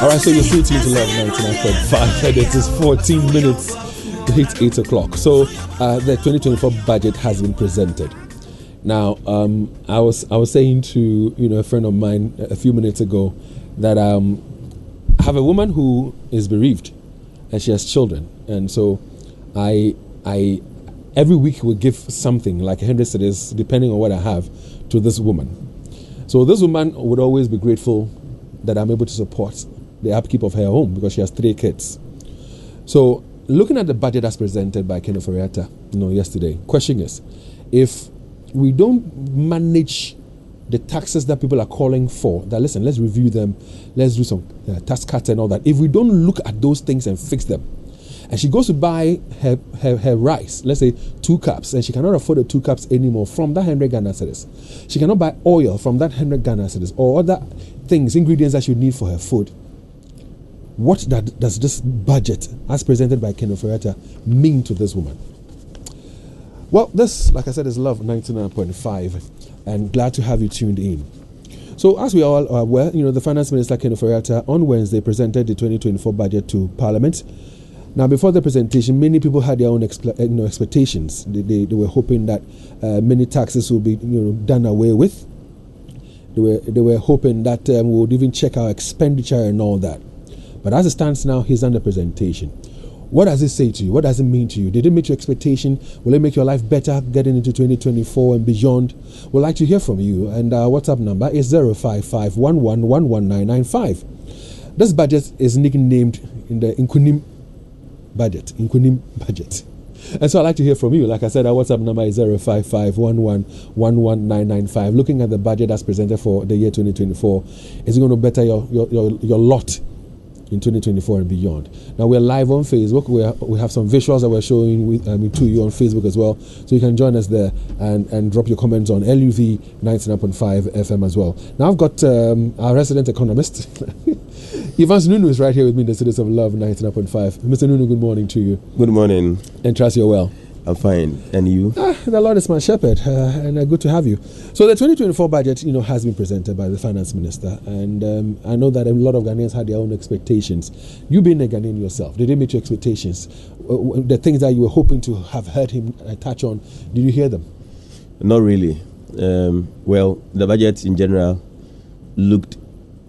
Alright, so you're free to Love 99.5 and it is 14 minutes to hit 8 o'clock. So the 2024 budget has been presented. Now, I was saying to a friend of mine a few minutes ago that I have a woman who is bereaved and she has children, and so I every week will give something like 100 cedis, depending on what I have, to this woman. So this woman would always be grateful that I'm able to support the upkeep of her home because she has 3 kids. So looking at the budget as presented by Ken Ofori-Atta, yesterday, question is, if we don't manage the taxes that people are calling for, that listen, let's review them, let's do some tax cuts and all that. If we don't look at those things and fix them, and she goes to buy her rice, let's say 2 cups, and she cannot afford the 2 cups anymore from that 100 Ghana cedis. She cannot buy oil from that 100 Ghana cedis or other things, ingredients that she would need for her food. What does this budget, as presented by Ken Ofori-Atta, mean to this woman? Well, this, like I said, is Love 99.5, and glad to have you tuned in. So, as we all are aware, the Finance Minister Ken Ofori-Atta on Wednesday presented the 2024 budget to Parliament. Now, before the presentation, many people had their own expectations. They were hoping that many taxes will be done away with. They were hoping that we would even check our expenditure and all that. But as it stands now, he's done the presentation. What does it say to you? What does it mean to you? Did it meet your expectation? Will it make your life better getting into 2024 and beyond? We'd like to hear from you. And our WhatsApp number is 05511119995. This budget is nicknamed in the Nkunim budget. And so I'd like to hear from you. Like I said, our WhatsApp number is 05511119995. Looking at the budget that's presented for the year 2024, is it going to better your lot in 2024 and beyond? Now, we're live on Facebook. We have some visuals that we're showing to you on Facebook as well. So you can join us there and drop your comments on LUV 99.5 FM as well. Now, I've got our resident economist, Evans Nunu, is right here with me in the Studios of Love 99.5. Mr. Nunu, good morning to you. Good morning. And trust you're well. I'm fine. And you? The Lord is my shepherd, and good to have you. So the 2024 budget, has been presented by the Finance Minister, and I know that a lot of Ghanaians had their own expectations. You being a Ghanaian yourself, did it meet your expectations? The things that you were hoping to have heard him touch on, did you hear them? Not really. Well, the budget in general looked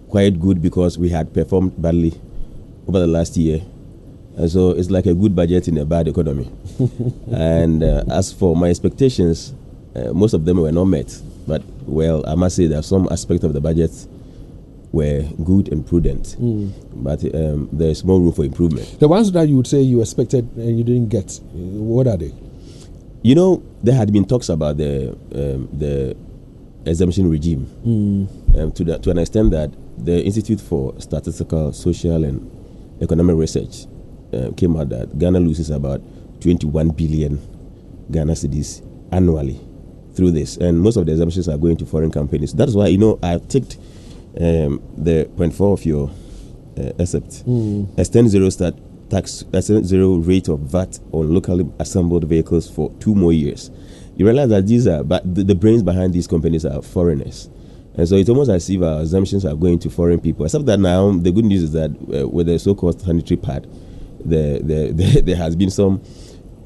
quite good because we had performed badly over the last year. And so it's like a good budget in a bad economy. And as for my expectations, most of them were not met. But, well, I must say that some aspects of the budget were good and prudent. But there's more room for improvement. The ones that you would say you expected and you didn't get, what are they? You know, there had been talks about the exemption regime to an extent that the Institute for Statistical, Social and Economic Research came out that Ghana loses about 21 billion Ghana cedis annually through this, and most of the exemptions are going to foreign companies. That's why, you know, I've ticked the point 4 of your except extend zero zero rate of VAT on locally assembled vehicles for 2 more years. You realize that these are, but the brains behind these companies are foreigners, and so it's almost as if our exemptions are going to foreign people. Except that now the good news is that with the so-called sanitary pad, there has been some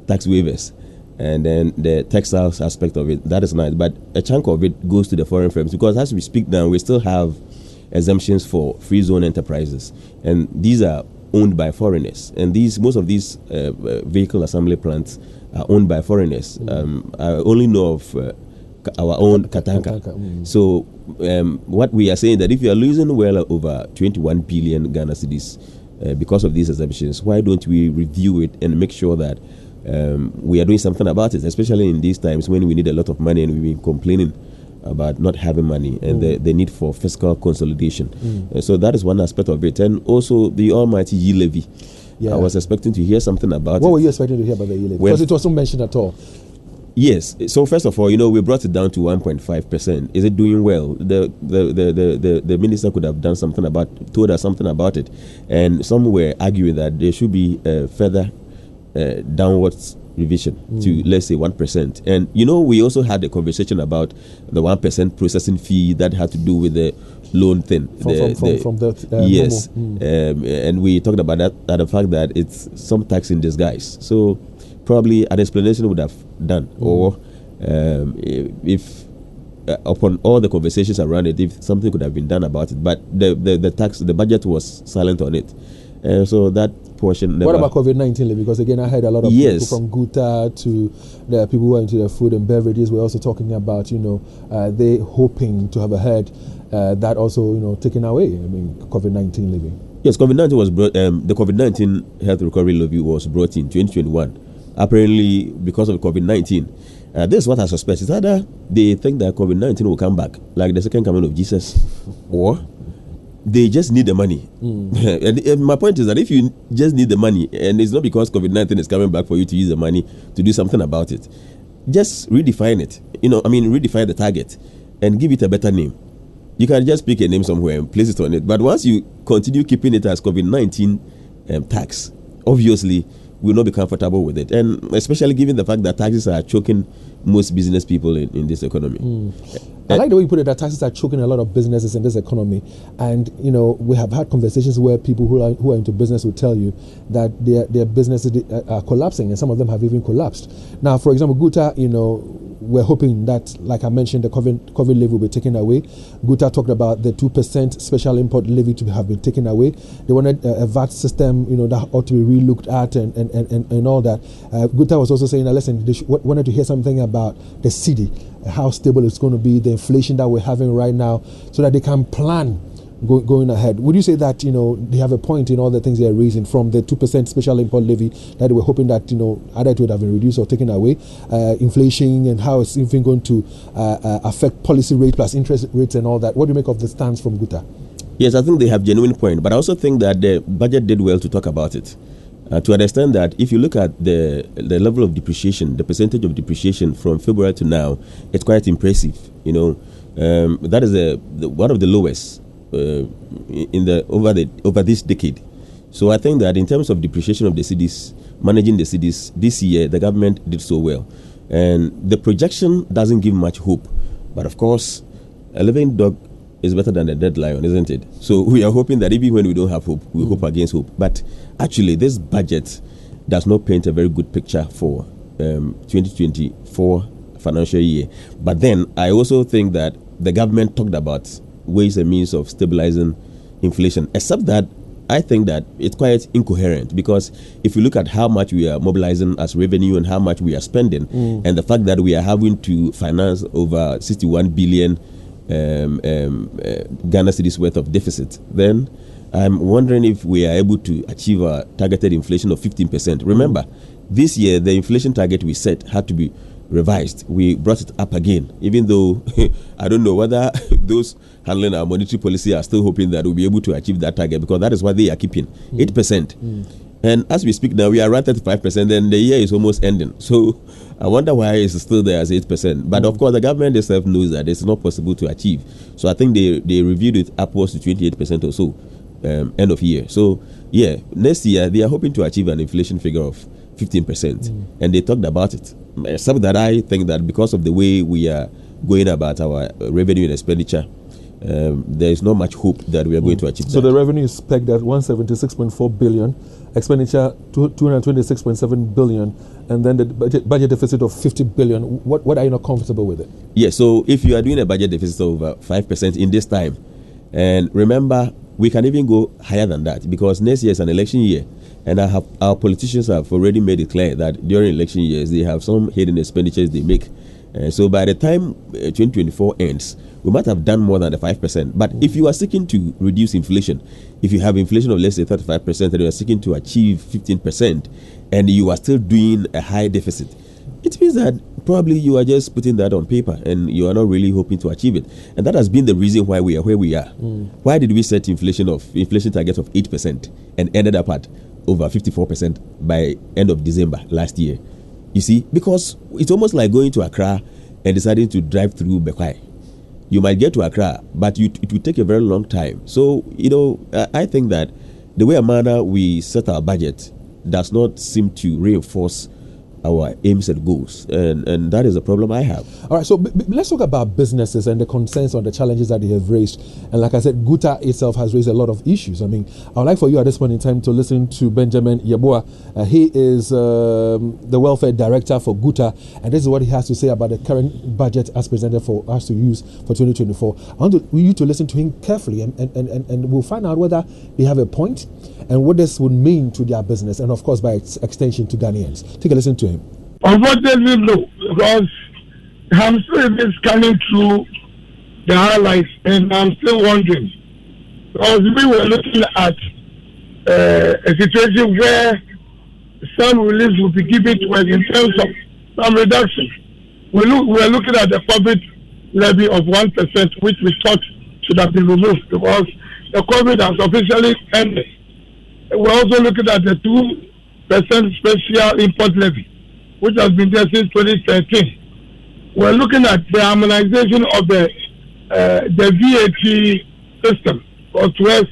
tax waivers, and then the textiles aspect of it, that is nice, but a chunk of it goes to the foreign firms, because as we speak now, we still have exemptions for free zone enterprises, and these are owned by foreigners, and most of these vehicle assembly plants are owned by foreigners. I only know of our own Katanka. So what we are saying, that if you are losing well over 21 billion Ghana cedis because of these exemptions, why don't we review it and make sure that we are doing something about it, especially in these times when we need a lot of money and we've been complaining about not having money and the need for fiscal consolidation. So that is one aspect of it. And also the almighty e-levy. I was expecting to hear something about it. What were you expecting to hear about the e-levy? Because it wasn't mentioned at all. Yes. So first of all, you know, we brought it down to 1.5%. Is it doing well? The minister could have done something told us something about it. And some were arguing that there should be further downwards revision to, let's say, 1%. And you know, we also had a conversation about the 1% processing fee that had to do with the loan thing. Yes. And we talked about that, the fact that it's some tax in disguise. So probably an explanation would have done, or if upon all the conversations around it, if something could have been done about it. But the budget was silent on it. So that portion never. What about COVID-19 levy? Because again, I heard a lot of people from Guta to the people who are into the food and beverages were also talking about, you know, they hoping to have heard that also, you know, taken away. I mean, COVID-19 levy. Yes, COVID-19 was brought. The COVID-19 health recovery levy was brought in 2021. Apparently, because of COVID-19, this is what I suspect. Is either they think that COVID-19 will come back, like the second coming of Jesus, or they just need the money. And my point is that if you just need the money, and it's not because COVID-19 is coming back for you to use the money to do something about it, just redefine it. You know, I mean, redefine the target and give it a better name. You can just pick a name somewhere and place it on it. But once you continue keeping it as COVID-19 tax, obviously we will not be comfortable with it. And especially given the fact that taxes are choking most business people in this economy. I like the way you put it, that taxes are choking a lot of businesses in this economy. And, you know, we have had conversations where people who are into business will tell you that their businesses are collapsing, and some of them have even collapsed. Now, for example, Guta, you know, we're hoping that, like I mentioned, the COVID levy will be taken away. Guta talked about the 2% special import levy to have been taken away. They wanted a VAT system, you know, that ought to be re-looked at and all that. Guta was also saying that, listen, they wanted to hear something about the cedi, how stable it's going to be, the inflation that we're having right now, so that they can plan going ahead. Would you say that, you know, they have a point in all the things they are raising, from the 2% special import levy that they were hoping that, you know, either it would have been reduced or taken away, inflation and how it's even going to affect policy rate plus interest rates and all that? What do you make of the stance from Guta? Yes, I think they have genuine point, but I also think that the budget did well to talk about it. To understand that if you look at the level of depreciation, the percentage of depreciation from February to now, it's quite impressive. You know, that is one of the lowest over this decade. So I think that in terms of depreciation of the cedis, managing the cedis this year, the government did so well, and the projection doesn't give much hope. But of course, a living dog is better than a dead lion, isn't it? So we are hoping that even when we don't have hope, we hope against hope. But actually, this budget does not paint a very good picture for 2024 financial year. But then I also think that the government talked about ways and means of stabilizing inflation, except that I think that it's quite incoherent, because if you look at how much we are mobilizing as revenue and how much we are spending, and the fact that we are having to finance over 61 billion Ghana cedis worth of deficit, then I'm wondering if we are able to achieve a targeted inflation of 15%. Remember, this year the inflation target we set had to be revised. We brought it up again, even though I don't know whether those handling our monetary policy are still hoping that we'll be able to achieve that target, because that is what they are keeping, 8%. And as we speak now, we are around 35%, then the year is almost ending. So I wonder why it's still there as 8%. But of course, the government itself knows that it's not possible to achieve. So I think they reviewed it upwards to 28% or so, end of year. So yeah, next year they are hoping to achieve an inflation figure of 15%. And they talked about it. Except that I think that because of the way we are going about our revenue and expenditure, there is not much hope that we are going to achieve that. So the revenue is pegged at 176.4 billion, expenditure 226.7 billion, and then the budget deficit of 50 billion. What are you not comfortable with it? Yeah, so if you are doing a budget deficit of 5% in this time, and remember, we can even go higher than that, because next year is an election year, and our politicians have already made it clear that during election years they have some hidden expenditures they make. So by the time 2024 ends, we might have done more than the 5%. But if you are seeking to reduce inflation, if you have inflation of let's say 35% and you are seeking to achieve 15%, and you are still doing a high deficit, it means that probably you are just putting that on paper and you are not really hoping to achieve it. And that has been the reason why we are where we are. Why did we set inflation target of 8% and ended up at over 54% by end of December last year? You see, because it's almost like going to Accra and deciding to drive through Bekwai. You might get to Accra, but it will take a very long time. So, I think that the way and manner we set our budget does not seem to reinforce our aims and goals, and that is a problem I have. All right, so let's talk about businesses and the concerns on the challenges that they have raised. And like I said, GUTA itself has raised a lot of issues. I mean, I would like for you at this point in time to listen to Benjamin Yeboah. He is the welfare director for GUTA, and this is what he has to say about the current budget as presented for us to use for 2024. I want you to listen to him carefully, and we'll find out whether they have a point and what this would mean to their business, and of course by extension to Ghanaians. Take a listen to him. Unfortunately, no, because I'm still scanning through the highlights, and I'm still wondering, because we were looking at a situation where some relief will be given to us in terms of some reduction. We're looking at the public levy of 1%, which we thought should have been removed because the COVID has officially ended. We're also looking at the 2% special import levy, which has been there since 2013. We're looking at the harmonization of the VAT system, because to us,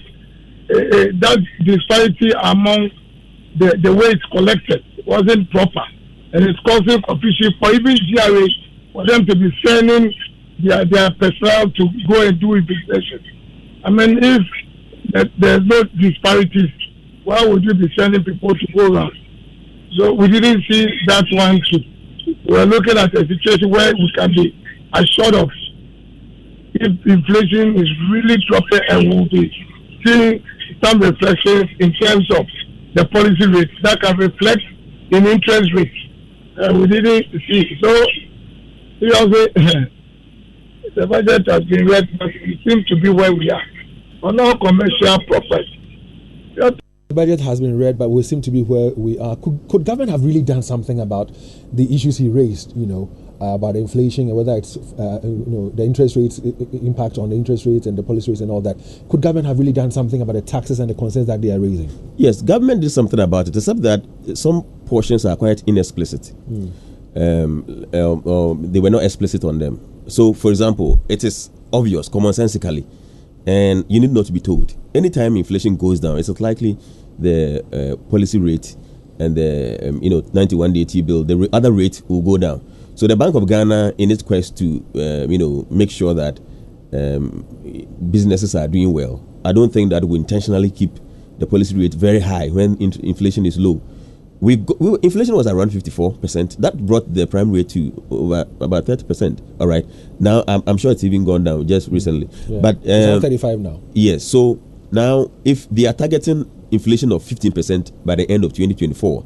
that disparity among the way it's collected wasn't proper, and it's causing confusion for even GRA for them to be sending their personnel to go and do investigation. I mean, if there's no disparities, why would you be sending people to go around? So we didn't see that one too. We're looking at a situation where we can be assured of if inflation is really dropping, and we'll be seeing some reflections in terms of the policy rate that can reflect in interest rates. We didn't see. So the budget has been read, but it seems to be where we are on our commercial property. The budget has been read, but we seem to be where we are. Could government have really done something about the issues he raised, about inflation, and whether it's, the interest rates, impact on the interest rates and the policy rates and all that? Could government have really done something about the taxes and the concerns that they are raising? Yes, government did something about it, except that some portions are quite inexplicit. They were not explicit on them. So, for example, it is obvious, commonsensically, and you need not to be told. Anytime inflation goes down, it's likely the policy rate and the 91-day T-bill, the other rate will go down. So the Bank of Ghana, in its quest to make sure that businesses are doing well, I don't think that we intentionally keep the policy rate very high when inflation is low. Inflation was around 54%. That brought the prime rate to over about 30%. All right. Now I'm sure it's even gone down just recently. Yeah. But it's 35 now. Yes. So now, if they are targeting inflation of 15% by the end of 2024,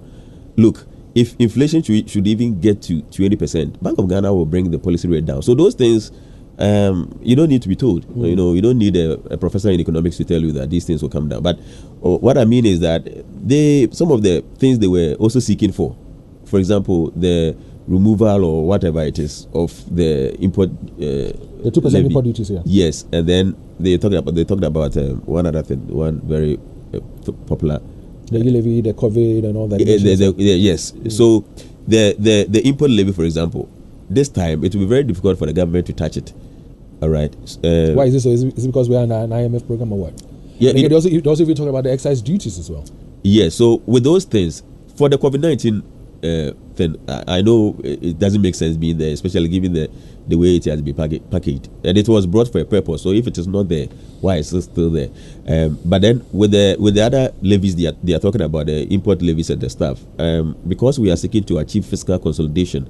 look, if inflation should even get to 20%, Bank of Ghana will bring the policy rate down. So those things you don't need to be told. You know, you don't need a professor in economics to tell you that these things will come down. But what I mean is that some of the things they were also seeking for example, the removal or whatever it is of the import, the 2% import duties. Yeah. Yes, and then they talked about one other thing, one very popular. The levy, the COVID, and all that. Yes. So the import levy, for example, this time it will be very difficult for the government to touch it. All right. Why is this so? Is it because we are in an IMF program or what? Yeah. They also even talk about the excise duties as well. Yeah. So with those things, for the COVID-19 thing, I know it doesn't make sense being there, especially given the way it has been packaged, and it was brought for a purpose. So if it is not there, why is it still there? But then with the other levies they are talking about, the import levies and the stuff, because we are seeking to achieve fiscal consolidation,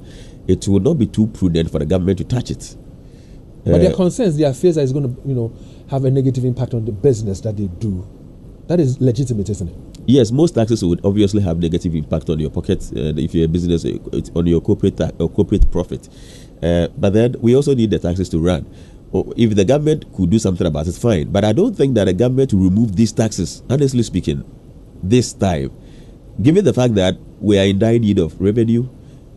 it will not be too prudent for the government to touch it. But their concerns, their fears that it's going to, have a negative impact on the business that they do. That is legitimate, isn't it? Yes, most taxes would obviously have negative impact on your pocket if you're a business, on your corporate profit. But then we also need the taxes to run. If the government could do something about it, fine. But I don't think that the government will remove these taxes, honestly speaking, this time, given the fact that we are in dire need of revenue.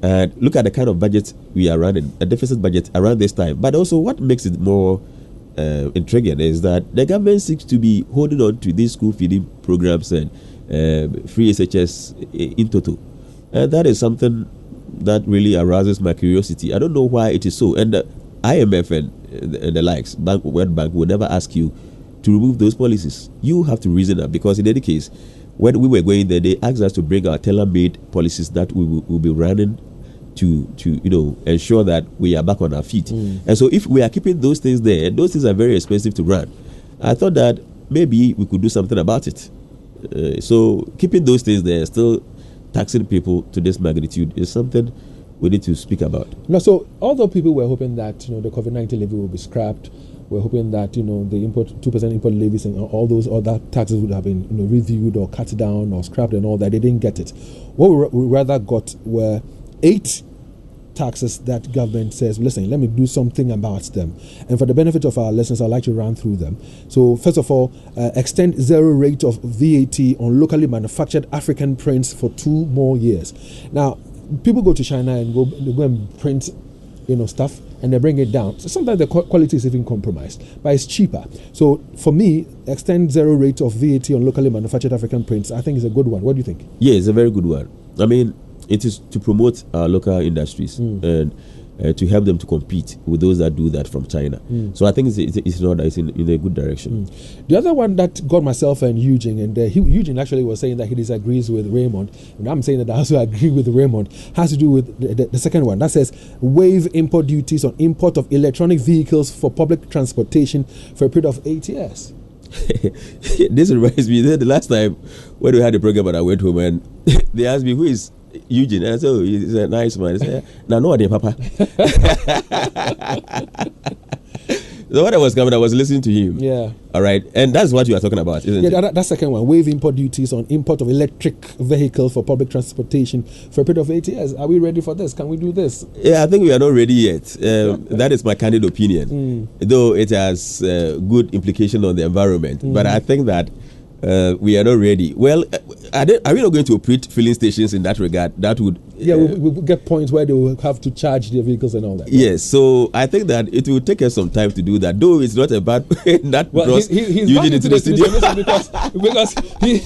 And look at the kind of budget we are running, a deficit budget around this time. But also what makes it more intriguing is that the government seems to be holding on to these school feeding programs and free SHS in total. And that is something that really arouses my curiosity. I don't know why it is so. And the IMF and the likes, World Bank, will never ask you to remove those policies. You have to reason up, because in any case, when we were going there, they asked us to bring our tailor-made policies that we will be running to ensure that we are back on our feet. And so if we are keeping those things there, and those things are very expensive to run, I thought that maybe we could do something about it. So keeping those things there, still taxing people to this magnitude, is something we need to speak about. No, so although people were hoping that the COVID-19 levy will be scrapped, we're hoping that the 2% import levies and all those other taxes would have been reviewed or cut down or scrapped and all that. They didn't get it. What we rather got were 8 taxes that government says, listen, let me do something about them. And for the benefit of our listeners, I'd like to run through them. So first of all, extend zero rate of VAT on locally manufactured African prints for 2 more years. Now, people go to China and go and print stuff, and they bring it down. So sometimes the quality is even compromised, but it's cheaper. So for me, extend zero rate of VAT on locally manufactured African prints, I think is a good one. What do you think? Yeah, it's a very good one. I mean, it is to promote our local industries and to help them to compete with those that do that from China. So I think it's in a good direction. The other one that got myself and Eugene, and Eugene actually was saying that he disagrees with Raymond, and I'm saying that I also agree with Raymond, has to do with the second one that says waive import duties on import of electronic vehicles for public transportation for a period of 8 years. This reminds me, the last time when we had a program and I went home and they asked me, who is Eugene? And I said, oh, he's a nice man. I said, no, no idea, Papa. So when I was coming, I was listening to him. Yeah. All right. And that's what you are talking about, isn't it? Yeah, that second one. Waive import duties on import of electric vehicles for public transportation for a period of 8 years. Are we ready for this? Can we do this? Yeah, I think we are not ready yet. That is my candid opinion. Though it has good implication on the environment. But I think that we are not ready. Well, are we not going to operate filling stations in that regard? That would... Yeah, we'll get points where they will have to charge their vehicles and all that. Yes, so I think that it will take us some time to do that. Though it's not a bad... that well, he's Eugene into the studio. because he...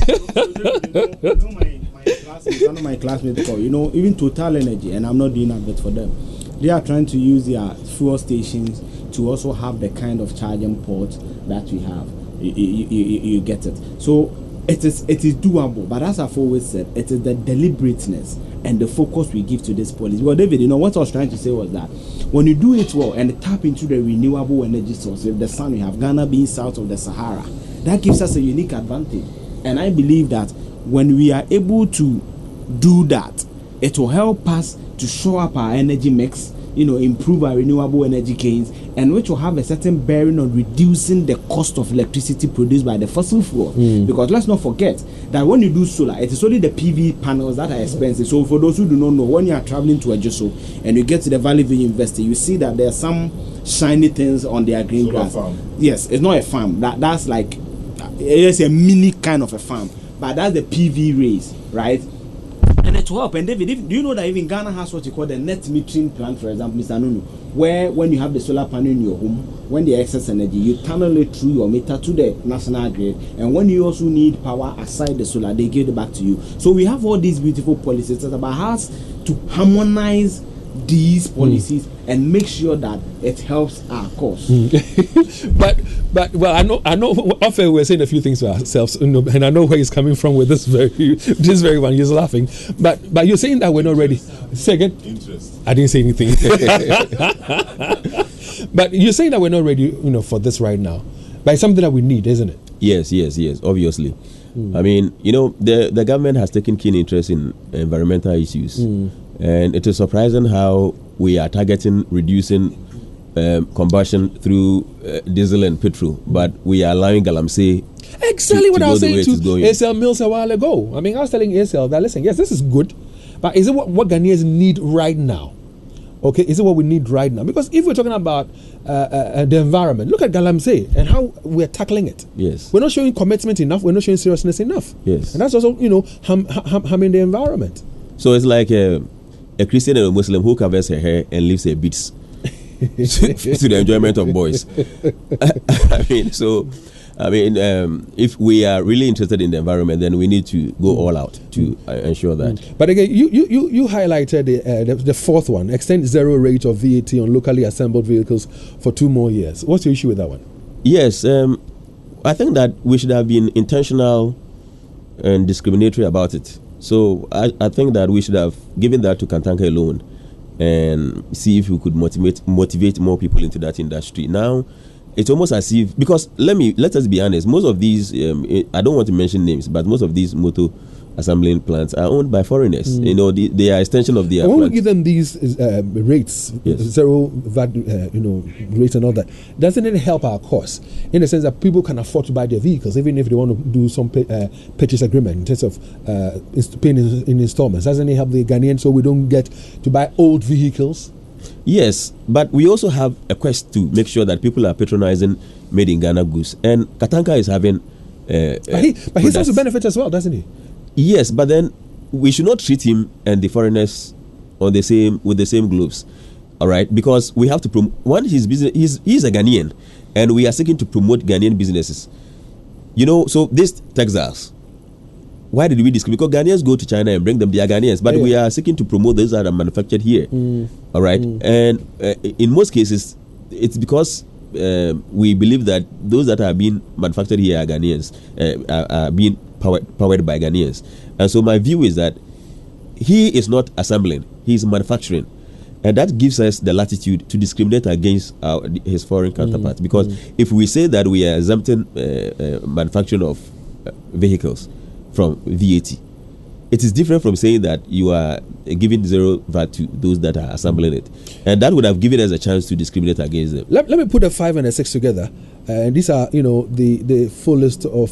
One of my classmates call, even Total Energy, and I'm not doing that bit for them. They are trying to use their fuel stations to also have the kind of charging ports that we have. You get it. So it is doable, but as I've always said, it is the deliberateness and the focus we give to this policy. Well, David, what I was trying to say was that when you do it well and tap into the renewable energy source, with the sun, we have Ghana being south of the Sahara, that gives us a unique advantage. And I believe that when we are able to do that, it will help us to show up our energy mix improve our renewable energy gains, and which will have a certain bearing on reducing the cost of electricity produced by the fossil fuel. Because let's not forget that when you do solar, it is only the PV panels that are expensive. So for those who do not know, when you are traveling to Ejiso and you get to the Valley View University, you see that there are some shiny things on their green solar grass. Farm. Yes, it's not a farm. That's like it's a mini kind of a farm, but that's the PV rays, right? And it will help. And David, do you know that even Ghana has what you call the net metering plant, for example, Mr. Nunu, where when you have the solar panel in your home, when the excess energy, you tunnel it through your meter to the national grid, and when you also need power aside the solar, they give it back to you. So we have all these beautiful policies. It's about us to harmonize these policies and make sure that it helps our cause. but well, I know often we're saying a few things to ourselves, and I know where he's coming from with this very one. He's laughing, but you're saying that we're not ready. Say again. Interest. I didn't say anything. But you're saying that we're not ready, for this right now. But it's something that we need, isn't it? Yes, obviously. I mean, the government has taken keen interest in environmental issues. And it is surprising how we are targeting reducing combustion through diesel and petrol, but we are allowing Galamsey exactly what I was saying to ASL Mills a while ago. I mean, I was telling ASL that, listen, yes, this is good, but is it what Ghanaians need right now? Okay, is it what we need right now? Because if we're talking about the environment, look at Galamsey and how we're tackling it. Yes. We're not showing commitment enough. We're not showing seriousness enough. Yes. And that's also, harming the environment. So it's like a Christian and a Muslim who covers her hair and leaves her beads to the enjoyment of boys. If we are really interested in the environment, then we need to go all out to ensure that. But again, you highlighted the fourth one: extend zero rate of VAT on locally assembled vehicles for 2 more years. What's your issue with that one? Yes, I think that we should have been intentional and discriminatory about it. So I think that we should have given that to Kantanka alone and see if we could motivate more people into that industry. Now, it's almost as if, because let us be honest, most of these, I don't want to mention names, but most of these motor assembling plants are owned by foreigners. They are extension of their and when plants. we give them these rates, yes, zero VAT, rates and all that, doesn't it help our cause in the sense that people can afford to buy their vehicles, even if they want to do some purchase agreement in terms of paying in installments? Doesn't it help the Ghanaians so we don't get to buy old vehicles? Yes, but we also have a quest to make sure that people are patronizing made in Ghana goods, and Katanka is having. But he stands to benefit as well, doesn't he? Yes, but then we should not treat him and the foreigners with the same gloves, all right? Because we have to promote. One, his business. He's a Ghanaian, and we are seeking to promote Ghanaian businesses. So this Texas. Why did we discriminate? Because Ghanaians go to China and bring them. They are Ghanaians, but we are seeking to promote those that are manufactured here. All right, and in most cases, it's because we believe that those that are being manufactured here are Ghanaians, are being powered by Ghanaians. And so my view is that he is not assembling; he is manufacturing, and that gives us the latitude to discriminate against his foreign counterparts. Because if we say that we are exempting manufacturing of vehicles from VAT, it is different from saying that you are giving zero VAT to those that are assembling it, and that would have given us a chance to discriminate against them. Let me put a 5 and a 6 together, and these are the full list of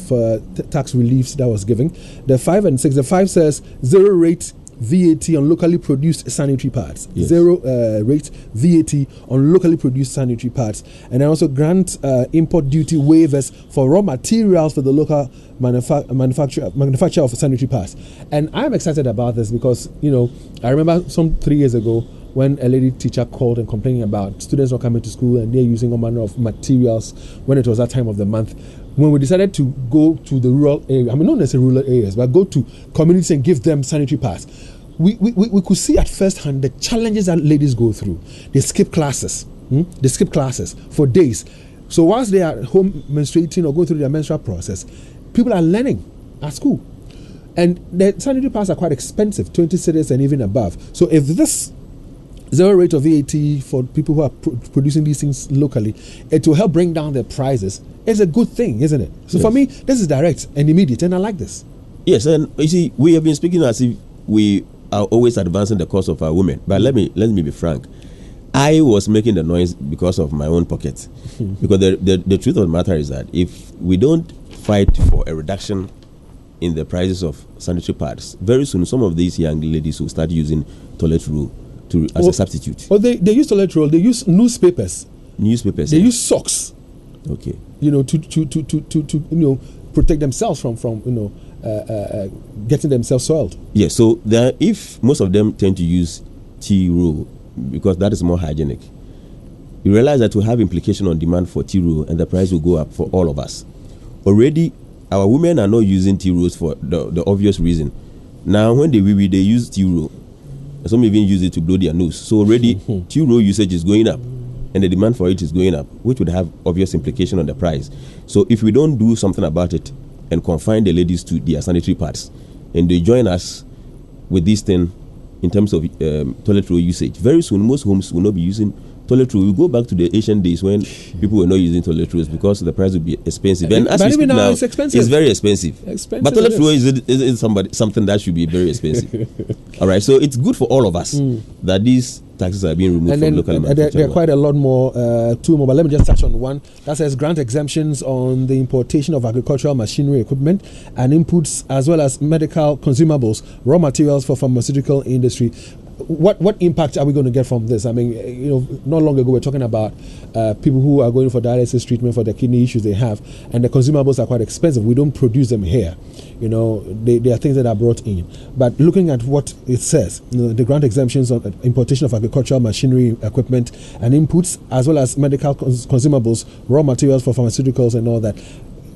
tax reliefs that was given. The 5 and 6. The 5 says zero rate VAT on locally produced sanitary pads. Yes. Zero rate VAT on locally produced sanitary pads, and then also grant import duty waivers for raw materials for the local manufacturer of sanitary pads. And I'm excited about this because I remember some 3 years ago when a lady teacher called and complaining about students not coming to school and they're using all manner of materials when it was that time of the month. When we decided to go to the rural area, not necessarily rural areas, but go to communities and give them sanitary pads, we could see at first hand the challenges that ladies go through. They skip classes. They skip classes for days. So whilst they are home menstruating or going through their menstrual process, people are learning at school. And the sanitary pads are quite expensive, 20 cedis and even above. So if this zero rate of VAT for people who are producing these things locally, it will help bring down their prices. It's a good thing, isn't it? So for me, this is direct and immediate, and I like this. Yes, and you see, we have been speaking as if we are always advancing the cause of our women. But let me be frank. I was making the noise because of my own pocket. Because the truth of the matter is that if we don't fight for a reduction in the prices of sanitary pads, very soon some of these young ladies will start using toilet roll as a substitute. Oh, they use toilet roll. They use newspapers. They use socks. Okay. To protect themselves from getting themselves soiled. Yeah. So if most of them tend to use tea roll because that is more hygienic, you realize that will have implication on demand for tea roll, and the price will go up for all of us. Already, our women are not using tea rolls for the obvious reason. Now, when they use tea roll. Some even use it to blow their nose. So already, tea roll usage is going up, and the demand for it is going up, which would have obvious implication on the price. So if we don't do something about it and confine the ladies to their sanitary pads, and they join us with this thing in terms of toilet roll usage, very soon most homes will not be using toilet roll. We go back to the ancient days when people were not using toilet rolls because the price would be expensive. And as we speak now, it's expensive. It's very expensive. But toilet roll is something that should be very expensive. All right, so it's good for all of us that these taxes are being removed from local manufacturers. There are quite a lot more, two more, but let me just touch on one. That says grant exemptions on the importation of agricultural machinery equipment and inputs, as well as medical consumables, raw materials for pharmaceutical industry. What impact are we going to get from this? I mean, not long ago we were talking about people who are going for dialysis treatment for the kidney issues they have, and the consumables are quite expensive. We don't produce them here. They are things that are brought in. But looking at what it says, the grant exemptions on importation of agricultural machinery equipment and inputs, as well as medical consumables, raw materials for pharmaceuticals and all that.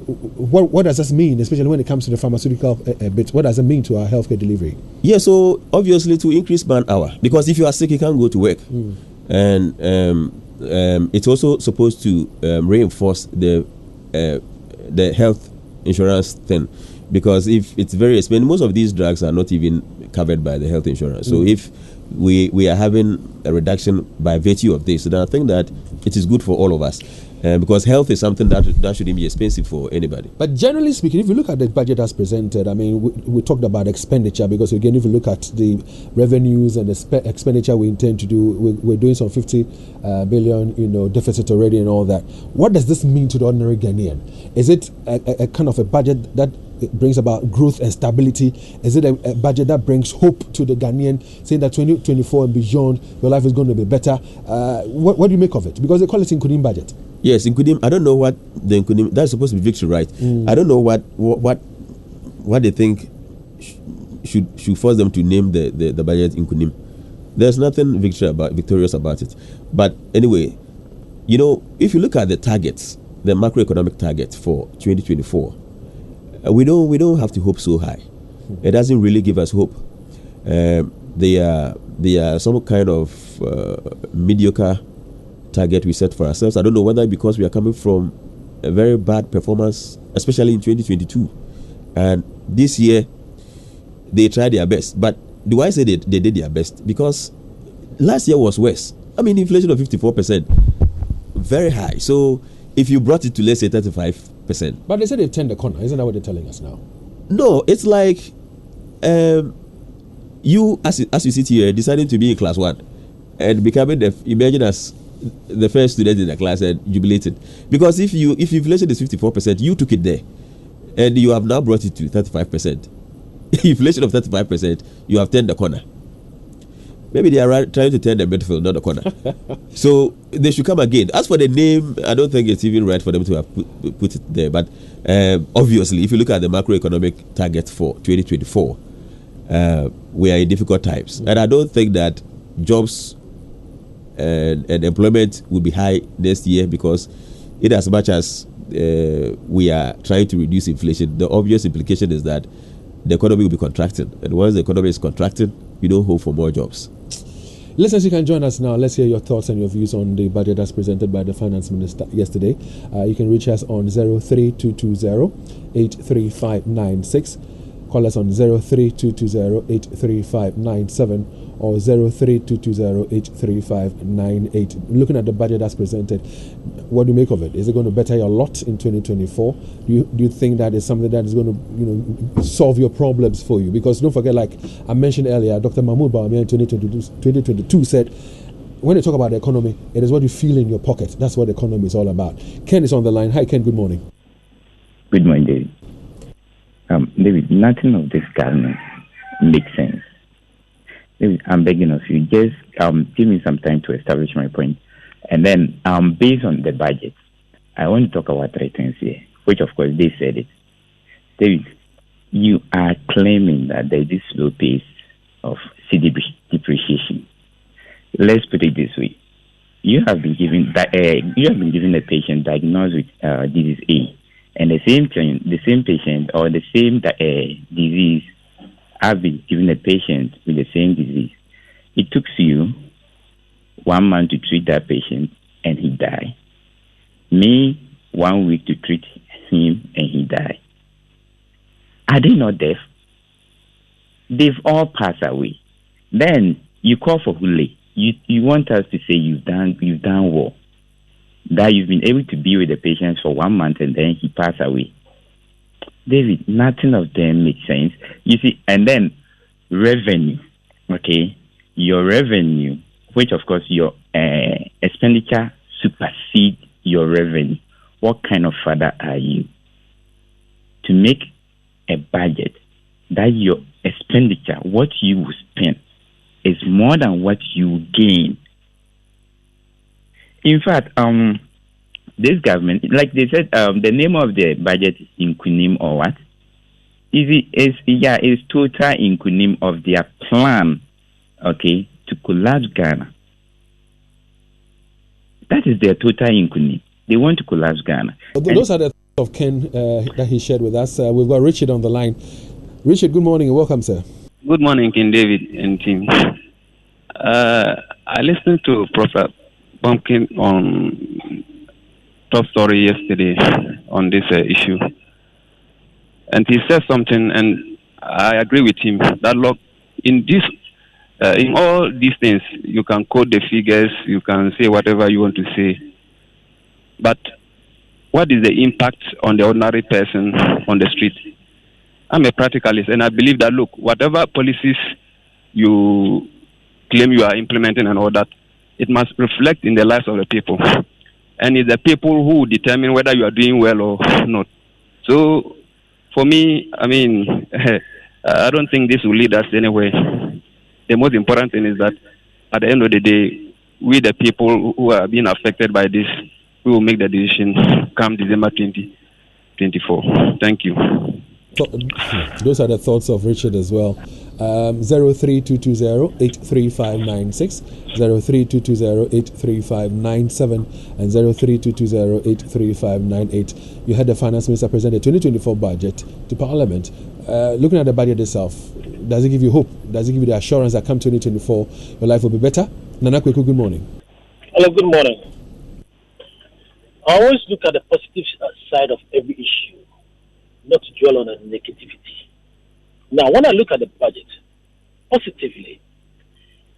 What does this mean, especially when it comes to the pharmaceutical bit? What does it mean to our healthcare delivery? Yeah, so obviously to increase man hour, because if you are sick, you can't go to work. And it's also supposed to reinforce the health insurance thing, because if it's very expensive, most of these drugs are not even covered by the health insurance. So if we are having a reduction by virtue of this, then I think that it is good for all of us. Because health is something that shouldn't be expensive for anybody. But generally speaking, if you look at the budget as presented, I mean, we talked about expenditure, because again, if you look at the revenues and the expenditure we intend to do, we're doing some 50 billion, deficit already and all that. What does this mean to the ordinary Ghanaian? Is it a kind of a budget that brings about growth and stability? Is it a budget that brings hope to the Ghanaian, saying that 2024 and beyond, your life is going to be better? What do you make of it? Because they call it Nkudim budget. Yes, Nkudim. I don't know what the Nkudim. That's supposed to be victory, right? I don't know what they think should force them to name the budget Nkudim. There's nothing victorious about it. But anyway, if you look at the targets, the macroeconomic targets for 2024, we don't have to hope so high. It doesn't really give us hope. They are some kind of mediocre target we set for ourselves. I don't know whether because we are coming from a very bad performance, especially in 2022, and this year they tried their best. But do I say they did their best? Because last year was worse. I mean, inflation of 54%, very high. So if you brought it to, let's say, 35%. But they said they've turned the corner. Isn't that what they're telling us now? No, it's like you, as you sit here, deciding to be in class 1 and becoming emerging as the first student in the class and jubilated. Because if inflation is 54%, you took it there, and you have now brought it to 35%. Inflation of 35%, you have turned the corner. Maybe they are trying to turn the midfield, not the corner. So they should come again. As for the name, I don't think it's even right for them to have put it there. But obviously, if you look at the macroeconomic target for 2024, we are in difficult times. And I don't think that jobs and employment will be high next year, because in as much as we are trying to reduce inflation, the obvious implication is that the economy will be contracting. And once the economy is contracting, you don't hope for more jobs. Listeners, you can join us now. Let's hear your thoughts and your views on the budget as presented by the finance minister yesterday. You can reach us on 03220-83596. Call us on 03220-83597 or 03220-83598. Looking at the budget as presented, what do you make of it? Is it going to better your lot in 2024? Do you think that is something that is going to solve your problems for you? Because don't forget, like I mentioned earlier, Dr. Mahmoud Bawumia in 2022 said when you talk about the economy, it is what you feel in your pocket. That's what the economy is all about. Ken is on the line. Hi, Ken. Good morning. Good morning, David. David, nothing of this government makes sense. David, I'm begging of you, just give me some time to establish my point. And then, based on the budget, I want to talk about 3 things here, which, of course, they said it. David, you are claiming that there is this slow pace of CD depreciation. Let's put it this way: you have been given a patient diagnosed with disease A, and the same patient or the same disease have been given a patient with the same disease. It took you 1 month to treat that patient, and he died. Me, 1 week to treat him, and he died. Are they not deaf? They've all passed away. Then you call for hule. You want us to say you've done well, that you've been able to be with the patient for 1 month and then he passed away. David, nothing of them makes sense. You see, and then revenue, okay? Your revenue, which of course your expenditure supersedes your revenue. What kind of father are you to make a budget that your expenditure, what you will spend, is more than what you gain? In fact, this government, like they said, the name of the budget is Inkunim or what? It's total Inkunim of their plan, okay, to collapse Ghana. That is their total Inkunim. They want to collapse Ghana. Those are the thoughts of Ken that he shared with us. We've got Richard on the line. Richard, good morning and welcome, sir. Good morning, King David and team. I listened to Professor Pumpkin on Top Story yesterday on this issue, and he said something, and I agree with him that look, in all these things, you can quote the figures, you can say whatever you want to say, but what is the impact on the ordinary person on the street? I'm a practicalist, and I believe that, look, whatever policies you claim you are implementing and all that, it must reflect in the lives of the people. And it's the people who determine whether you are doing well or not. So, for me, I mean, I don't think this will lead us anywhere. The most important thing is that at the end of the day, we, the people who are being affected by this, we will make the decision come December 2024. Thank you. Those are the thoughts of Richard as well. 03220-83596, 03220-83597, and 03220-83598. You had the Finance Minister present the 2024 budget to Parliament. Looking at the budget itself, does it give you hope? Does it give you the assurance that come 2024, your life will be better? Nana Kweku, good morning. Hello, good morning. I always look at the positive side of every issue, not to dwell on the negativity. Now, when I look at the budget positively,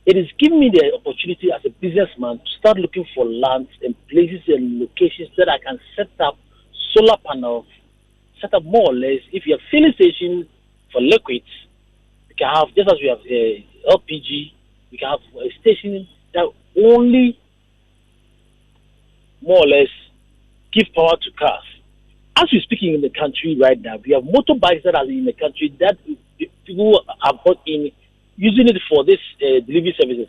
it is giving me the opportunity as a businessman to start looking for lands and places and locations that I can set up solar panels, set up more or less. If you have filling station for liquids, you can have, just as we have LPG, we can have a station that only more or less give power to cars. As we're speaking in the country right now, we have motorbikes that are in the country that people are bought in, using it for this delivery services.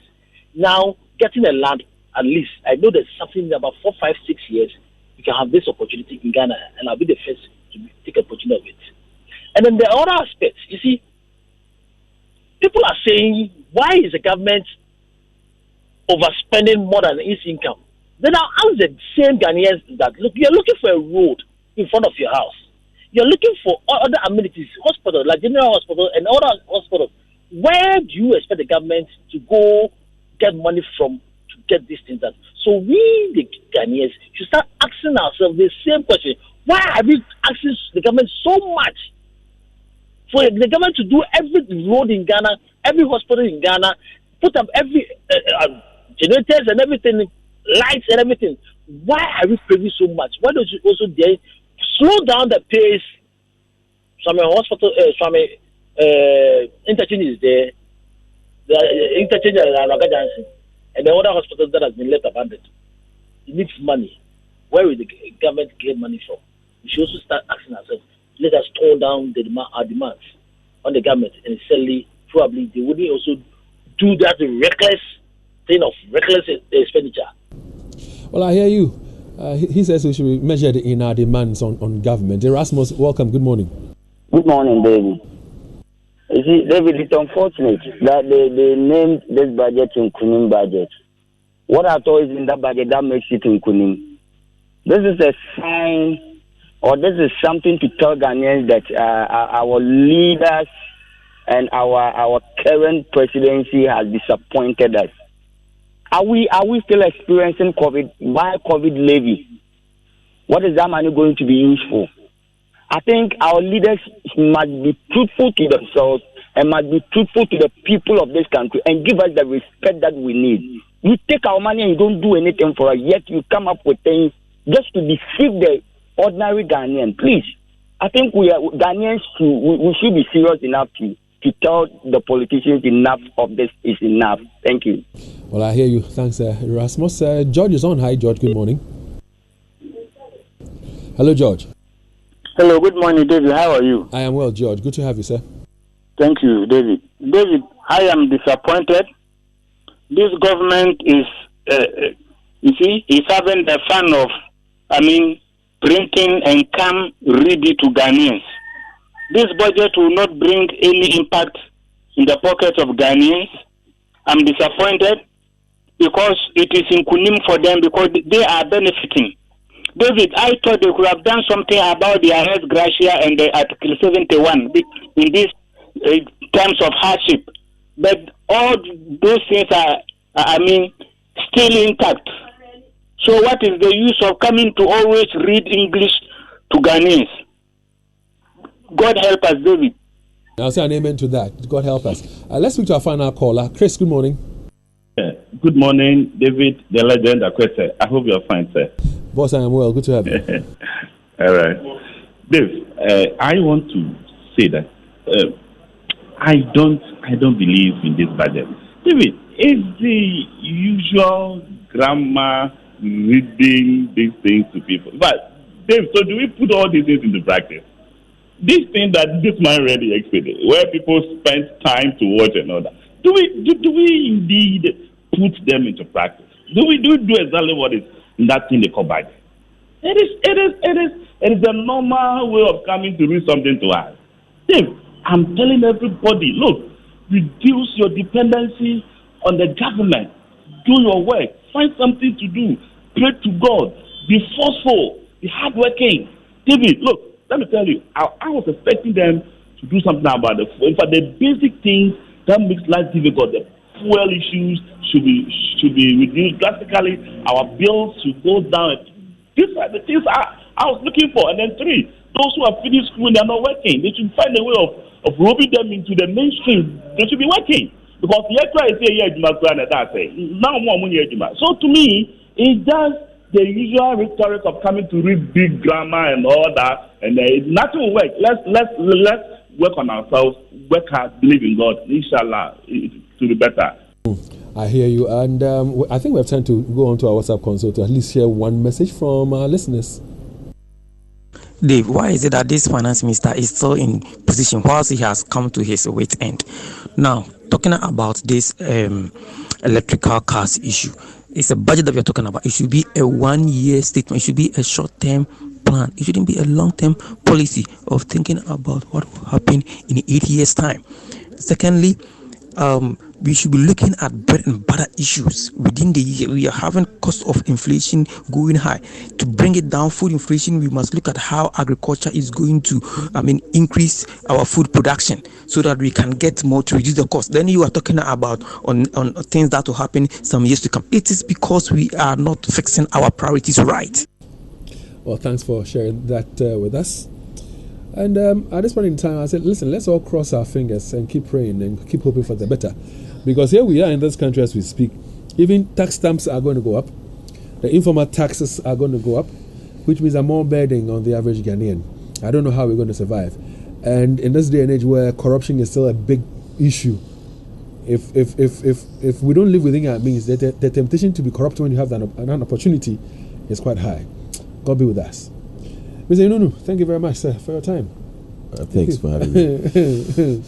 Now, getting a land, at least, I know there's something in about 4, 5, 6 years, we can have this opportunity in Ghana, and I'll be the first to take opportunity of it. And then the other aspect, you see, people are saying, why is the government overspending more than its income? Then I'll ask the same Ghanaians that, look, you're looking for a road in front of your house. You're looking for other amenities, hospitals, like General Hospital and other hospitals. Where do you expect the government to go get money from to get these things done? So we, the Ghanaians, should start asking ourselves the same question. Why are we asking the government so much for the government to do every road in Ghana, every hospital in Ghana, put up every generators and everything, lights and everything? Why are we paying so much? Why don't you also slow down the pace? Some hospital, some interchange is there. The interchange is and the other hospitals that has been left abandoned. It needs money. Where will the government get money from? We should also start asking ourselves, let us tone down our demands on the government, and certainly, probably, they wouldn't also do that reckless expenditure. Well, I hear you. He says we should be measured in our demands on government. Erasmus, welcome. Good morning. Good morning, David. You see, David, it's unfortunate that they named this budget Nkunim budget. What I thought is in that budget that makes it Nkunim. This is a sign, or this is something to tell Ghanaians that our leaders and our current presidency has disappointed us. Are we still experiencing COVID? Why COVID levy? What is that money going to be used for? I think our leaders must be truthful to themselves and must be truthful to the people of this country and give us the respect that we need. You take our money and you don't do anything for us, yet you come up with things just to deceive the ordinary Ghanaian. Please, I think Ghanaians we should be serious enough to tell the politicians enough of this is enough. Thank you. Well, I hear you. Thanks, Erasmus. George is on. Hi, George. Good morning. Hello, George. Hello, good morning, David. How are you? I am well, George. Good to have you, sir. Thank you, David. David, I am disappointed. This government is, is having the fun of, printing and come ready to Ghanaians. This budget will not bring any impact in the pockets of Ghanaians. I'm disappointed because it is in Nkunim for them because they are benefiting. David, I thought they could have done something about the res gratia and the Article 71 in these terms of hardship. But all those things are, still intact. So what is the use of coming to always read English to Ghanaians? God help us, David. I'll say an amen to that. God help us. Let's speak to our final caller. Chris, good morning. Good morning, David, the legend, Akwese. I hope you're fine, sir. Boss, I am well. Good to have you. All right. Dave, I want to say that I don't believe in this budget. David, it's the usual grammar, reading these things to people. But, Dave, so do we put all these things into practice? This thing that this man read yesterday, where people spend time to watch and all that, do we indeed put them into practice? Do we do exactly what is in that thing they call budget? It is the normal way of coming to read something to us. Dave, I'm telling everybody, look, reduce your dependency on the government. Do your work. Find something to do. Pray to God. Be forceful. Be hardworking. David, look, let me tell you, I was expecting them to do something about the basic things that makes life difficult. The fuel issues should be reduced drastically. Our bills should go down. These are the things I was looking for. And then 3, those who have finished school and are not working, they should find a way of roping them into the mainstream. They should be working. Because the extra is here, now more money. So to me, it's just the usual rhetoric of coming to read big grammar and all that, and nothing will work. Let's work on ourselves, work hard, believe in God. Inshallah, it will be better. I hear you, and I think we have time to go on to our WhatsApp console to at least share one message from our listeners. Dave, why is it that this finance minister is still in position whilst he has come to his wit's end? Now, talking about this electrical cars issue, it's a budget that we are talking about. It should be a 1-year statement. It should be a short-term plan. It shouldn't be a long-term policy of thinking about what will happen in 8 years' time. Secondly, we should be looking at bread and butter issues within the year. We are having cost of inflation going high. To bring it down, food inflation, we must look at how agriculture is going to increase our food production so that we can get more to reduce the cost. Then you are talking about on things that will happen some years to come. It is because we are not fixing our priorities right. Well, thanks for sharing that with us. And at this point in time, I said, listen, let's all cross our fingers and keep praying and keep hoping for the better. Because here we are in this country as we speak. Even tax stamps are going to go up. The informal taxes are going to go up, which means a more burden on the average Ghanaian. I don't know how we're going to survive. And in this day and age where corruption is still a big issue, if we don't live within our means, the temptation to be corrupt when you have an opportunity is quite high. God be with us. Mr. Inunu, thank you very much, sir, for your time. Thanks for having me.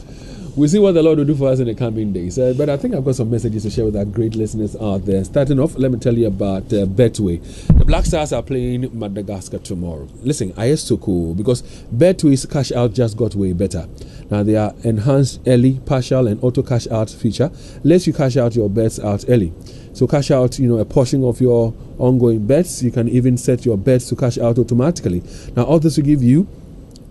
We'll see what the Lord will do for us in the coming days. But I think I've got some messages to share with our great listeners out there. Starting off, let me tell you about Betway. The Black Stars are playing Madagascar tomorrow. Listen, I is so cool because Betway's cash out just got way better. Now, they are enhanced early, partial, and auto cash out feature. Lets you cash out your bets out early. So cash out, a portion of your ongoing bets. You can even set your bets to cash out automatically. Now, all this will give you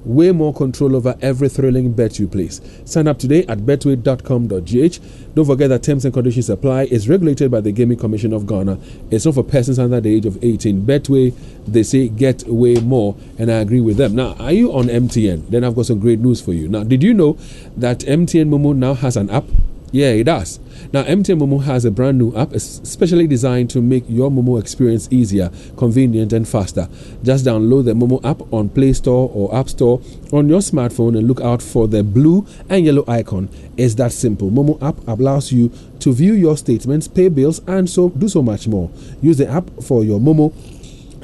way more control over every thrilling bet you place. Sign up today at betway.com.gh. Don't forget that terms and conditions apply. It's regulated by the Gaming Commission of Ghana. It's not for persons under the age of 18. Betway, they say get way more, and I agree with them. Now, are you on MTN? Then I've got some great news for you. Now, did you know that MTN Momo now has an app? Yeah, it does. Now, MTN Momo has a brand new app specially designed to make your Momo experience easier, convenient, and faster. Just download the Momo app on Play Store or App Store on your smartphone and look out for the blue and yellow icon. It's that simple. Momo app allows you to view your statements, pay bills, and do so much more. Use the app for your Momo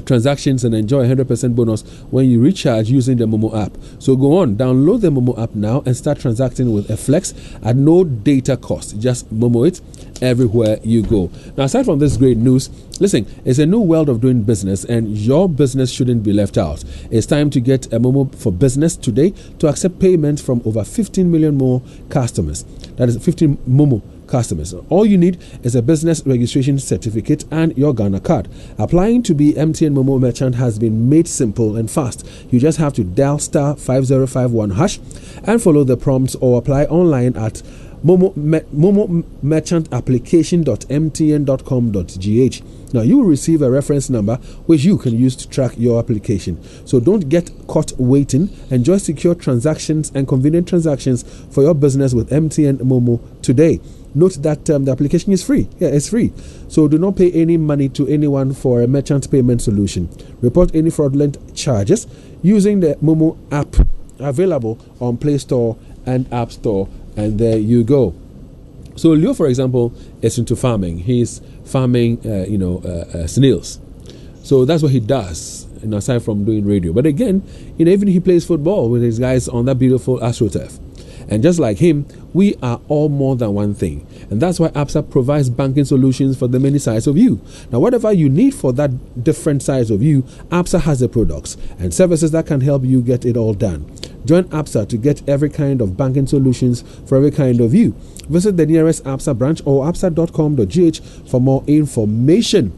transactions and enjoy 100% bonus when you recharge using the Momo app. So go on, download the Momo app now and start transacting with a flex at no data cost. Just Momo it everywhere you go. Now, aside from this great news, listen, it's a new world of doing business and your business shouldn't be left out. It's time to get a Momo for Business today to accept payments from over 15 million more customers. That is 15 Momo customers. All you need is a business registration certificate and your Ghana card. Applying to be MTN Momo merchant has been made simple and fast. You just have to dial star 5051 hash and follow the prompts or apply online at momomerchantapplication.mtn.com.gh. Now, you will receive a reference number which you can use to track your application. So don't get caught waiting. Enjoy secure transactions and convenient transactions for your business with MTN Momo today. Note that the application is free. Yeah, it's free. So do not pay any money to anyone for a merchant payment solution. Report any fraudulent charges using the Momo app available on Play Store and App Store. And there you go. So Leo, for example, is into farming. He's farming, snails. So that's what he does, aside from doing radio. But again, even he plays football with his guys on that beautiful AstroTurf. And just like him, we are all more than one thing. And that's why ABSA provides banking solutions for the many sides of you. Now, whatever you need for that different sides of you, ABSA has the products and services that can help you get it all done. Join ABSA to get every kind of banking solutions for every kind of you. Visit the nearest ABSA branch or absa.com.gh for more information.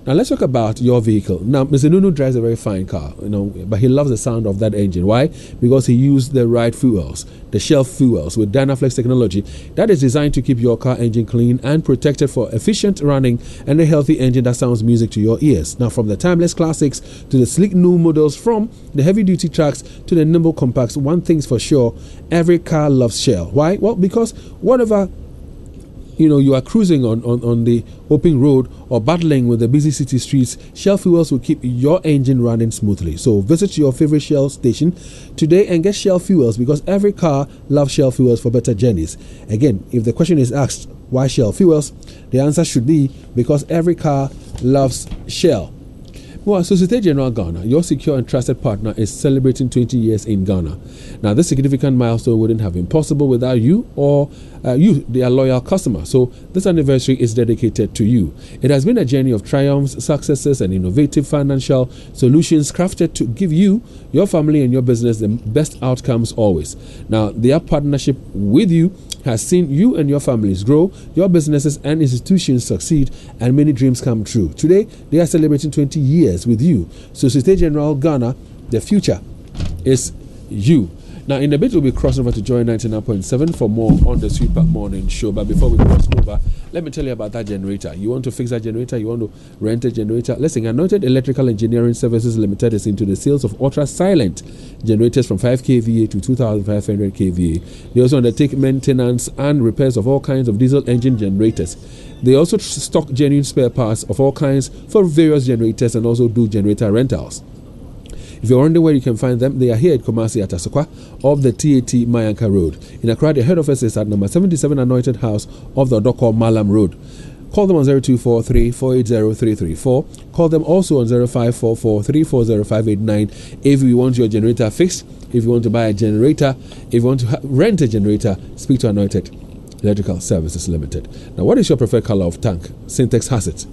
Now, let's talk about your vehicle. Now, Mr. Nunu drives a very fine car, but he loves the sound of that engine. Why? Because he used the right fuels, the Shell fuels with Dynaflex technology that is designed to keep your car engine clean and protected for efficient running and a healthy engine that sounds music to your ears. Now, from the timeless classics to the sleek new models, from the heavy-duty trucks to the nimble compacts, one thing's for sure, every car loves Shell. Why? Well, because whatever you are cruising on the open road or battling with the busy city streets, Shell fuels will keep your engine running smoothly. So visit your favorite Shell station today and get Shell fuels, because every car loves Shell fuels for better journeys. Again, if the question is asked, why Shell fuels? The answer should be because every car loves Shell. Well, Societe Generale Ghana, your secure and trusted partner, is celebrating 20 years in Ghana. Now, this significant milestone wouldn't have been possible without you or their loyal customer. So this anniversary is dedicated to you. It has been a journey of triumphs, successes, and innovative financial solutions crafted to give you, your family, and your business the best outcomes always. Now, their partnership with you has seen you and your families grow, your businesses and institutions succeed, and many dreams come true. Today, they are celebrating 20 years with you. Societe Generale Ghana, the future is you. Now, in a bit, we'll be crossing over to Joy 99.7 for more on the Super Morning Show. But before we cross over, let me tell you about that generator. You want to fix that generator? You want to rent a generator? Listen, Anointed Electrical Engineering Services Limited is into the sales of ultra-silent generators from 5 kVA to 2,500 kVA. They also undertake maintenance and repairs of all kinds of diesel engine generators. They also stock genuine spare parts of all kinds for various generators and also do generator rentals. If you're wondering where you can find them, they are here at Kumasi at Asokwa of the TAT Mayanka Road. In Accra, the head office is at number 77 Anointed House of the Odoko Malam Road. Call them on 0243-480-334. Call them also on 0544-340-589 if you want your generator fixed, if you want to buy a generator, if you want to rent a generator, speak to Anointed Electrical Services Limited. Now, what is your preferred color of tank? Syntex has it.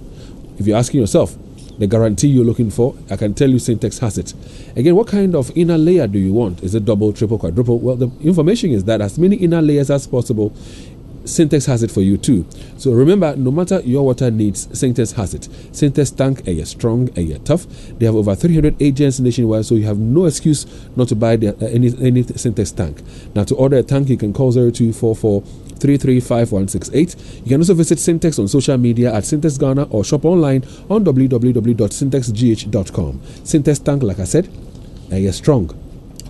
If you're asking yourself the guarantee you're looking for, I can tell you Syntex has it. Again, what kind of inner layer do you want? Is it double, triple, quadruple? Well, the information is that as many inner layers as possible, Syntex has it for you too. So remember, no matter your water needs, Syntex has it. Syntex tank, a strong, a tough. They have over 300 agents nationwide, so you have no excuse not to buy any Syntex tank. Now, to order a tank, you can call 0244-335-168. You can also visit Syntex on social media at Syntex Ghana or shop online on www.syntexgh.com. Syntex tank, like I said, a strong,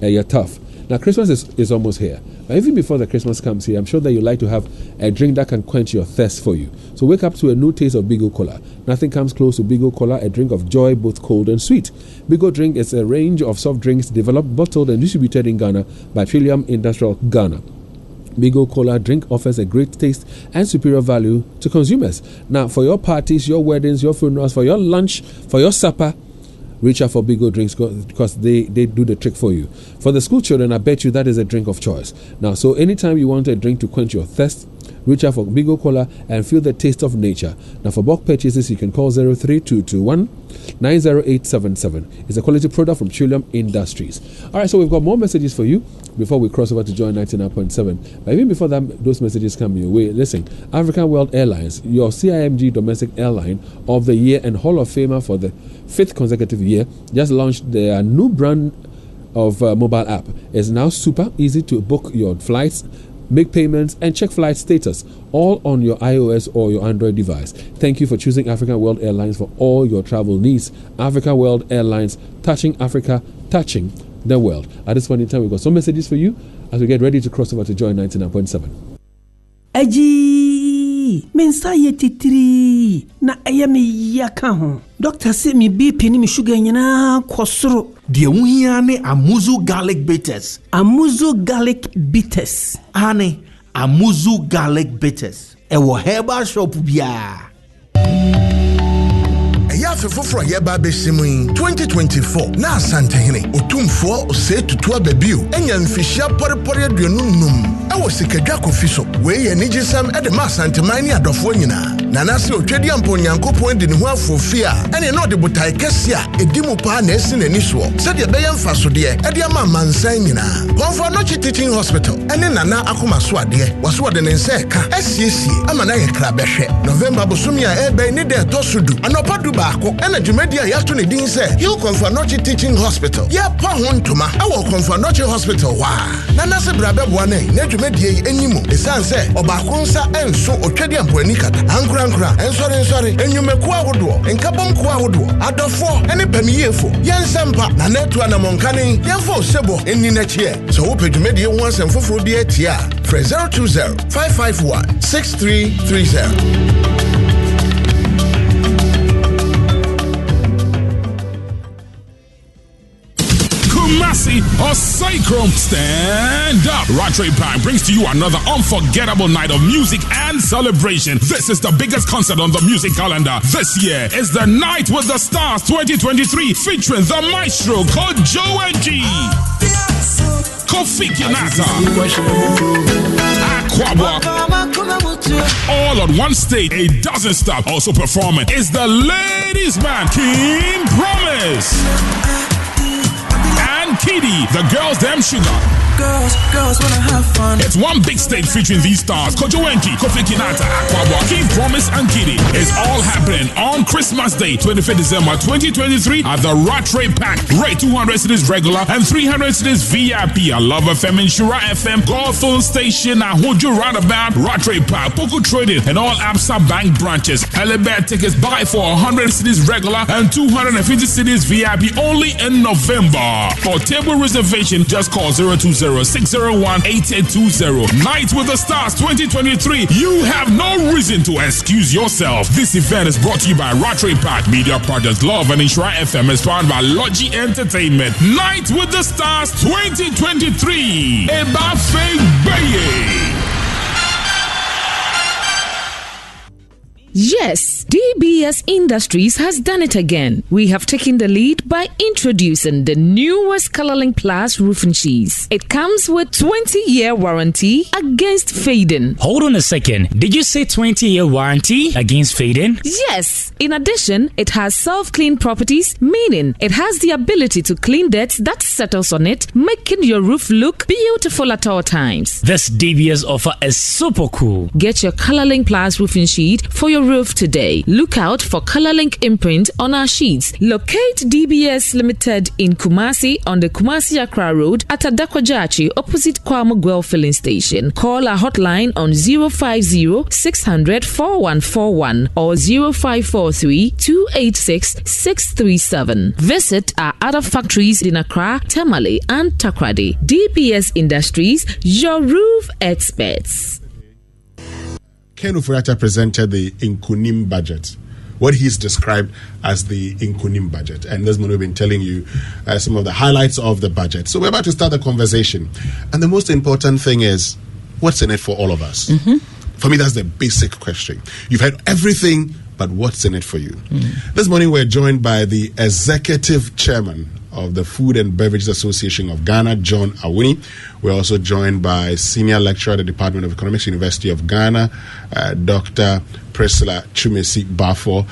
a tough. Now, Christmas is almost here. But even before the Christmas comes here, I'm sure that you like to have a drink that can quench your thirst for you. So wake up to a new taste of Bigo Cola. Nothing comes close to Bigo Cola, a drink of joy, both cold and sweet. Bigo Drink is a range of soft drinks developed, bottled, and distributed in Ghana by Trillium Industrial Ghana. Bigo Cola drink offers a great taste and superior value to consumers. Now, for your parties, your weddings, your funerals, for your lunch, for your supper, reach out for Bigo drinks because they do the trick for you. For the school children, I bet you that is a drink of choice. Now, so anytime you want a drink to quench your thirst, reach out for Bigo Cola and feel the taste of nature. Now, for bulk purchases, you can call 03221-90877. It's a quality product from Trillium Industries. All right, so we've got more messages for you before we cross over to join 99.7. But even before that, those messages come your way. Listen, African World Airlines, your CIMG domestic airline of the year and Hall of Famer for the 5th consecutive year, just launched their new brand of mobile app. It's now super easy to book your flights, make payments, and check flight status, all on your iOS or your Android device. Thank you for choosing African World Airlines for all your travel needs. African World Airlines, touching Africa, touching the world. At this point in time, we've got some messages for you as we get ready to cross over to join 99.7. Aji, mensa ye titiri na ayami yaka ho. Doctor say me BP ni me sugar nyina kwosoro. De wuhia ne Amuzu garlic bitters. Amuzu garlic bitters. Ane Amuzu garlic bitters. Ewo herbal shop bia. Foforo yeba besimu 2024 na asante hene otumfo ose tutua babiu enya mfihia porepore aduonum ewo sikadwa kofiso we ye nigisam ede ma asante mani adofo nyina na nase otwedi amponyankopon de ne ho afofia ene no de botai kesia edimu pa na esi nani so sede be yemfa so de ede ama mansan nyina Comfort Notch Teaching Hospital ene nana akoma so ade waso de ne nse ka asiesie ama na ye kra behwe November bosomia ebe ni de tosudu anopa du baako ena jumedia ya to ne din se you Comfort Notch Teaching Hospital ya pa hontoma awo Comfort Notch Hospital wa na nase brabe boa na jumedia enyimu esanse obakonsa enso otwedi amponi kata ankura ensore enyumeku ahodo enkabonku ahodo adofo ene pamiyefo yensempa na netu anamonkane yefo sebo enni na chie so wo pedwumedie ho asemfoforo de atia 020-551-6330. Kumasi or Cyclone, stand up. Rattray Pine brings to you another unforgettable night of music and celebration. This is the biggest concert on the music calendar. This year is the Night with the Stars 2023 featuring the maestro Kojo G, Kofi Kinata, Aquaba, all on one stage. A dozen stop. Also performing is the ladies man King Promise and Kitty, the girls them sugar. Girls wanna have fun. It's one big stage featuring these stars: Kojo Enki, Kofi Kinata, Aquaba, King Promise, and Kitty. It's all happening on Christmas Day, 25th December 2023 at the Rattray Pack. Rate 200 cities regular and 300 cities VIP. I Love FM, Inshura FM, Gotham Station, Ahojo Roundabout, Rattray Pack, Poku Trading, and all Absa Bank branches. Elebet tickets buy for 100 cities regular and 250 cities VIP only in November. For table reservation, just call 020 080-601-8820. Night with the Stars 2023. You have no reason to excuse yourself. This event is brought to you by Rotary Park, Media Project Love, and Insura FM is powered by Logi Entertainment. Night with the Stars 2023. Ebafe Baye. Yes, DBS Industries has done it again. We have taken the lead by introducing the newest Colorlink Plus roofing sheets. It comes with 20-year warranty against fading. Hold on a second. Did you say 20-year warranty against fading? Yes. In addition, it has self-clean properties, meaning it has the ability to clean dirt that settles on it, making your roof look beautiful at all times. This DBS offer is super cool. Get your Colorlink Plus roofing sheet for your roof today. Look out for Colorlink imprint on our sheets. Locate DBS Limited in Kumasi on the Kumasi Accra Road at Adakwajachi opposite Kwamo Guel filling station. Call our hotline on 050-600-4141 or 0543-286-637. Visit our other factories in Accra, Tamale and Takrady. DBS Industries, your roof experts. Ken Ofori-Atta presented the Nkunim budget, what he's described as the Nkunim budget. And this morning we've been telling you some of the highlights of the budget. So we're about to start the conversation. And the most important thing is, what's in it for all of us? Mm-hmm. For me, that's the basic question. You've heard everything, but what's in it for you? Mm-hmm. This morning we're joined by the Executive Chairman of the Food and Beverages Association of Ghana, John Awuni. We're also joined by Senior Lecturer at the Department of Economics, University of Ghana, Dr. Priscilla Twumasi Bafo,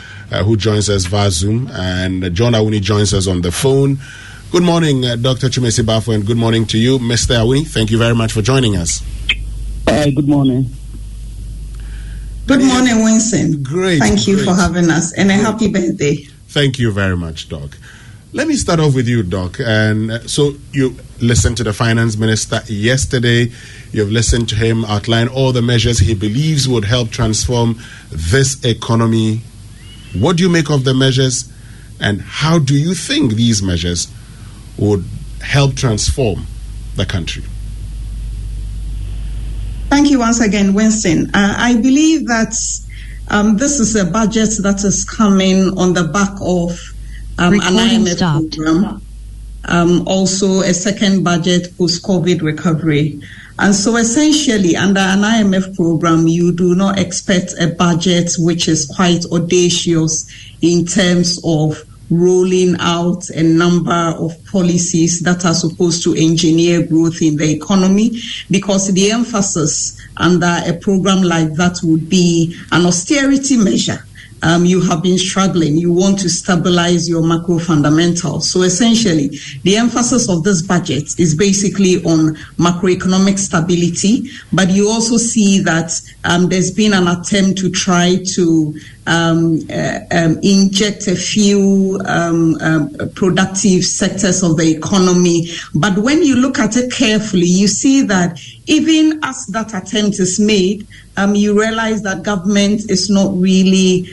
who joins us via Zoom, and John Awuni joins us on the phone. Good morning, Dr. Twumasi Bafo, and good morning to you, Mr. Awuni. Thank you very much for joining us. Good morning. Good morning, Winston. Great. Thank you for having us, and a happy birthday. Thank you very much, Doc. Let me start off with you, Doc. And so you listened to the finance minister yesterday. You've listened to him outline all the measures he believes would help transform this economy. What do you make of the measures, and how do you think these measures would help transform the country? Thank you once again, Winston. I believe that this is a budget that is coming on the back of an IMF program, also a second budget post-COVID recovery. And so essentially, under an IMF program, you do not expect a budget which is quite audacious in terms of rolling out a number of policies that are supposed to engineer growth in the economy, because the emphasis under a program like that would be an austerity measure. You have been struggling. You want to stabilize your macro fundamentals. So essentially, the emphasis of this budget is basically on macroeconomic stability, but you also see that there's been an attempt to try to inject a few productive sectors of the economy. But when you look at it carefully, you see that even as that attempt is made, you realize that government is not really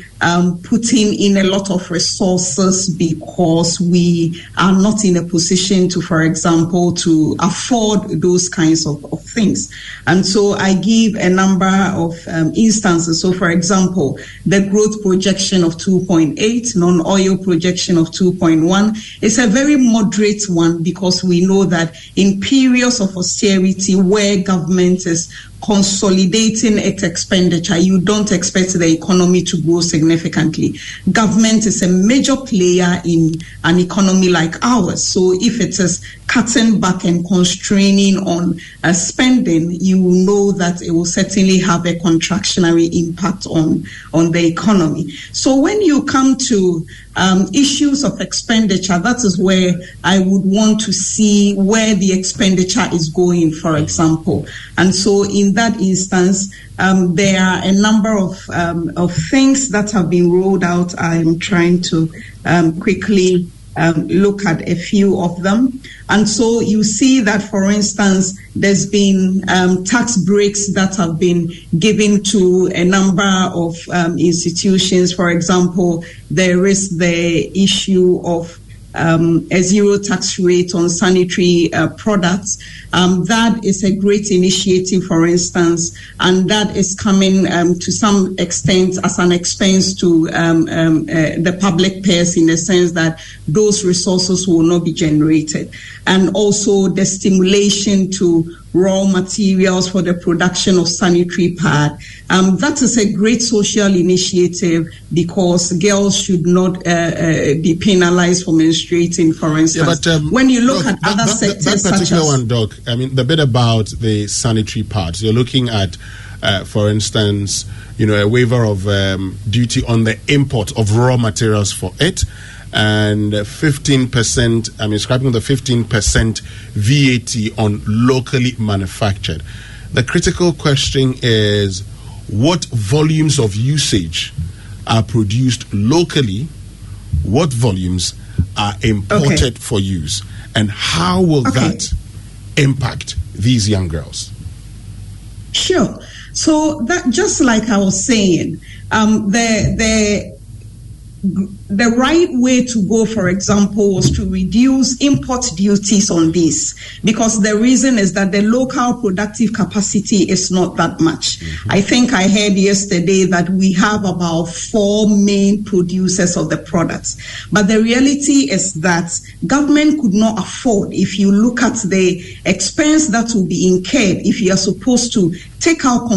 putting in a lot of resources, because we are not in a position to, for example, to afford those kinds of things. And so I give a number of instances. So, for example, the growth projection of 2.8, non-oil projection of 2.1 is a very moderate one, because we know that in periods of austerity where government is consolidating its expenditure, you don't expect the economy to grow significantly. Government is a major player in an economy like ours. So if it is cutting back and constraining on spending, you will know that it will certainly have a contractionary impact on the economy. So when you come to issues of expenditure, that is where I would want to see where the expenditure is going, for example. And so in that instance, there are a number of things that have been rolled out. I'm trying to quickly look at a few of them. And so you see that, for instance, there's been tax breaks that have been given to a number of institutions. For example, there is the issue of a zero tax rate on sanitary products. That is a great initiative, for instance, and that is coming to some extent as an expense to the public purse, in the sense that those resources will not be generated. And also the stimulation to raw materials for the production of sanitary pad. That is a great social initiative, because girls should not be penalized for menstruating, for instance. Yeah, but, when you look at other sectors, that particular such as one, Doc, I mean, the bit about the sanitary parts, you're looking at, for instance, a waiver of duty on the import of raw materials for it, and 15%, I mean, scrapping the 15% VAT on locally manufactured. The critical question is, what volumes of usage are produced locally? What volumes are imported for use? And how will that impact these young girls? Sure. So that, just like I was saying, the right way to go, for example, was to reduce import duties on this, because the reason is that the local productive capacity is not that much. I think I heard yesterday that we have about 4 main producers of the products. But the reality is that government could not afford, if you look at the expense that will be incurred if you are supposed to take out